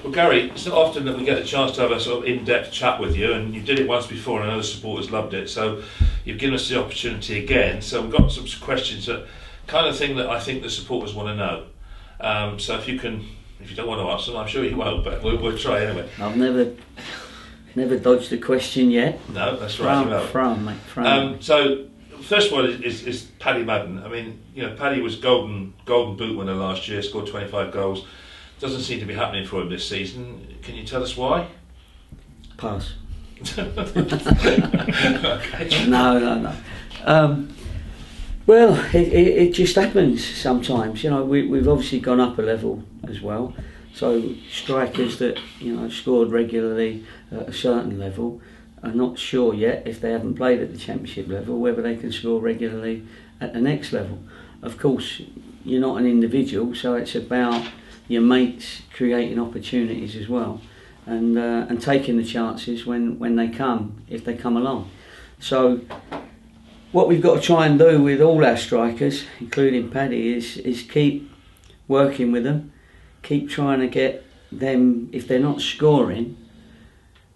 Well, Gary, it's not often that we get a chance to have a sort of in-depth chat with you, and you did it once before and I know the supporters loved it, so you've given us the opportunity again. So we've got some questions, that kind of thing that I think the supporters want to know. So if you don't want to answer them, I'm sure you won't, but we'll try anyway. I've never dodged a question yet. No, that's right. From. So first one is Paddy Madden. I mean, Paddy was golden boot winner last year, scored 25 goals. Doesn't seem to be happening for him this season. Can you tell us why? Pass. Okay. No. Well, it just happens sometimes. We've obviously gone up a level as well. So strikers that scored regularly at a certain level are not sure yet, if they haven't played at the championship level, whether they can score regularly at the next level. Of course, you're not an individual, so it's about your mates creating opportunities as well, and taking the chances when they come, if they come along. So what we've got to try and do with all our strikers, including Paddy, is keep working with them, keep trying to get them, if they're not scoring,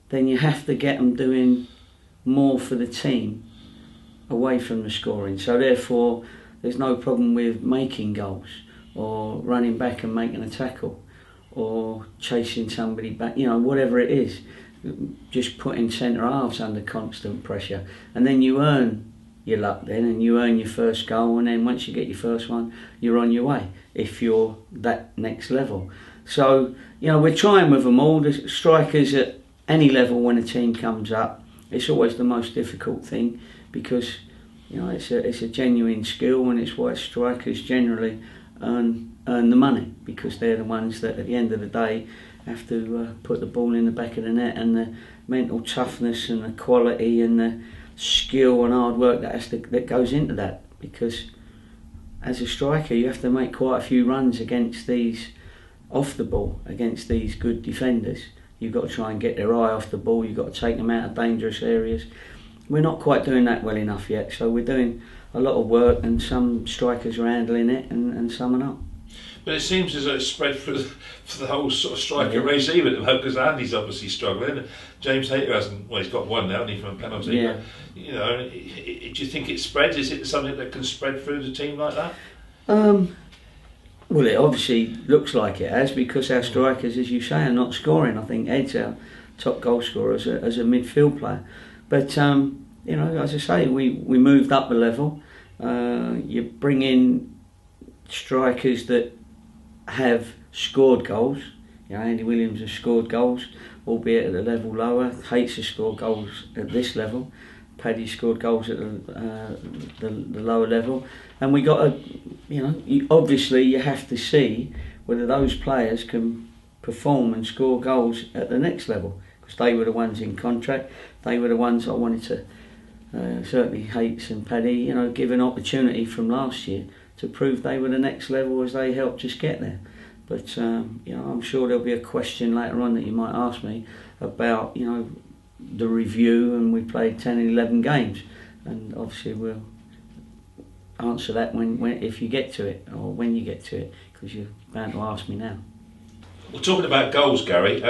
then you have to get them doing more for the team away from the scoring. So therefore there's no problem with making goals, or running back and making a tackle, or chasing somebody back, whatever it is, just putting centre halves under constant pressure. And then you earn your luck then, and you earn your first goal, and then once you get your first one, you're on your way, if you're that next level. So, we're trying with them all. The strikers at any level, when a team comes up, it's always the most difficult thing, because it's a genuine skill, and it's why strikers generally earn the money, because they're the ones that at the end of the day have to put the ball in the back of the net, and the mental toughness and the quality and the skill and hard work that goes into that, because as a striker you have to make quite a few runs against these off the ball, against these good defenders. You've got to try and get their eye off the ball, you've got to take them out of dangerous areas. We're not quite doing that well enough yet, so we're doing a lot of work, and some strikers are handling it and some are not. But it seems as though it's spread for the whole sort of striker regime at the moment, because Andy's obviously struggling. James Tate hasn't, well, he's got one now, hasn't he, from a penalty. Yeah. But, do you think it spreads? Is it something that can spread through the team like that? Well, it obviously looks like it has, because our strikers, as you say, are not scoring. I think Ed's our top goal scorer as a midfield player. But, as I say, we moved up a level. You bring in strikers that have scored goals. Andy Williams has scored goals, albeit at a level lower. Tate has scored goals at this level. Paddy scored goals at the lower level. And we got obviously you have to see whether those players can perform and score goals at the next level, because they were the ones in contract. They were the ones I wanted to, certainly Hates and Paddy, give an opportunity from last year to prove they were the next level, as they helped us get there. But I'm sure there'll be a question later on that you might ask me about the review, and we played 10 and 11 games, and obviously we'll answer that when if you get to it, or when you get to it, because you're bound to ask me now. Well, talking about goals, Gary,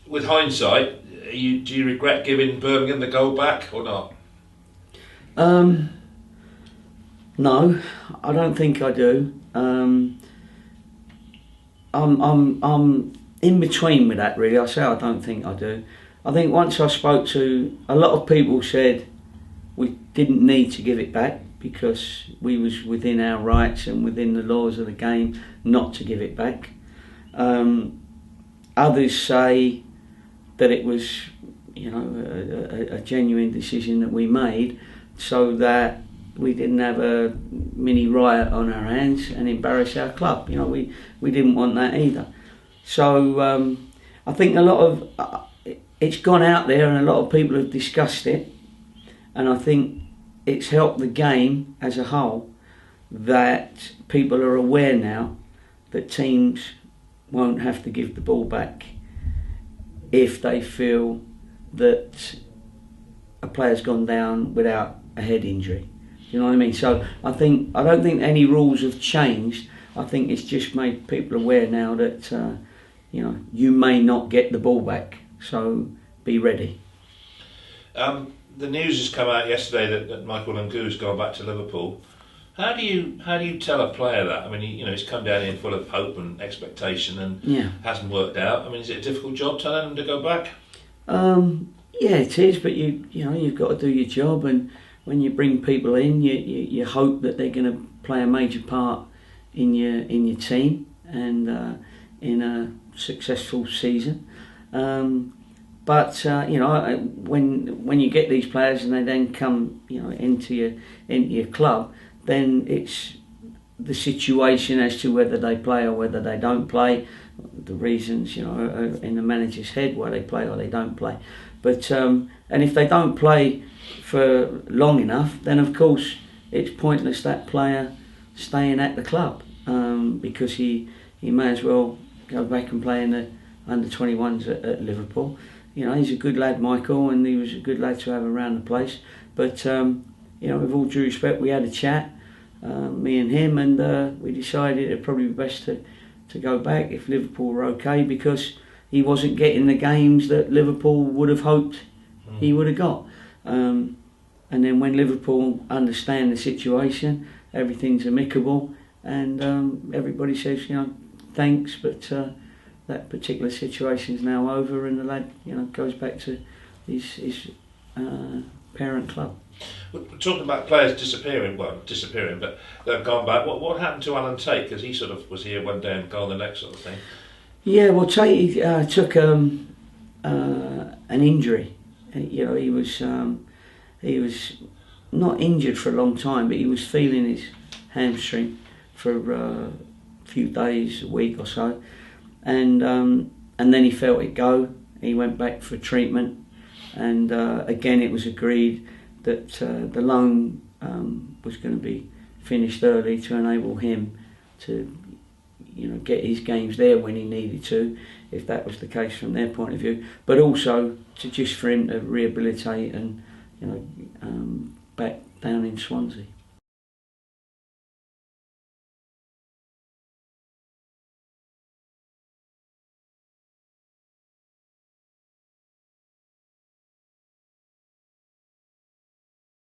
with hindsight, do you regret giving Birmingham the goal back or not? No, I don't think I do. I'm in between with that, really. I say I don't think I do. I think once I spoke to a lot of people, said we didn't need to give it back, because we was within our rights and within the laws of the game not to give it back. Others say that it was a genuine decision that we made, so that we didn't have a mini riot on our hands and embarrass our club. We didn't want that either. So I think a lot of it's gone out there, and a lot of people have discussed it, and I think it's helped the game as a whole, that people are aware now that teams won't have to give the ball back if they feel that a player's gone down without a head injury. You know what I mean? So I don't think any rules have changed. I think it's just made people aware now that you may not get the ball back, so be ready. The news has come out yesterday that Michael Ngou's gone back to Liverpool. How do you tell a player that? I mean, he's come down here full of hope and expectation, and hasn't worked out. I mean, is it a difficult job telling him to go back? Yeah, it is, but you've got to do your job, and when you bring people in, you hope that they're going to play a major part in your team and in a successful season. But when you get these players and they then come into your club, then it's the situation as to whether they play or whether they don't play. The reasons are in the manager's head why they play or they don't play. But and if they don't play for long enough, then of course it's pointless that player staying at the club, because he may as well go back and play in the under-21s at Liverpool. He's a good lad, Michael, and he was a good lad to have around the place. But with all due respect, we had a chat, me and him, and we decided it'd probably be best to go back if Liverpool were okay, because he wasn't getting the games that Liverpool would have hoped he would have got. And then when Liverpool understand the situation, everything's amicable, and everybody says, thanks, but that particular situation is now over, and the lad, goes back to his parent club. We're talking about players disappearing, but they've gone back. What happened to Alan Tate? Because he sort of was here one day and gone the next, sort of thing. Yeah, well, Tate took an injury. He was not injured for a long time, but he was feeling his hamstring for a few days, a week or so, and then he felt it go. He went back for treatment, and again it was agreed that the loan was going to be finished early to enable him to get his games there when he needed to, if that was the case from their point of view, but also just for him to rehabilitate and back down in Swansea.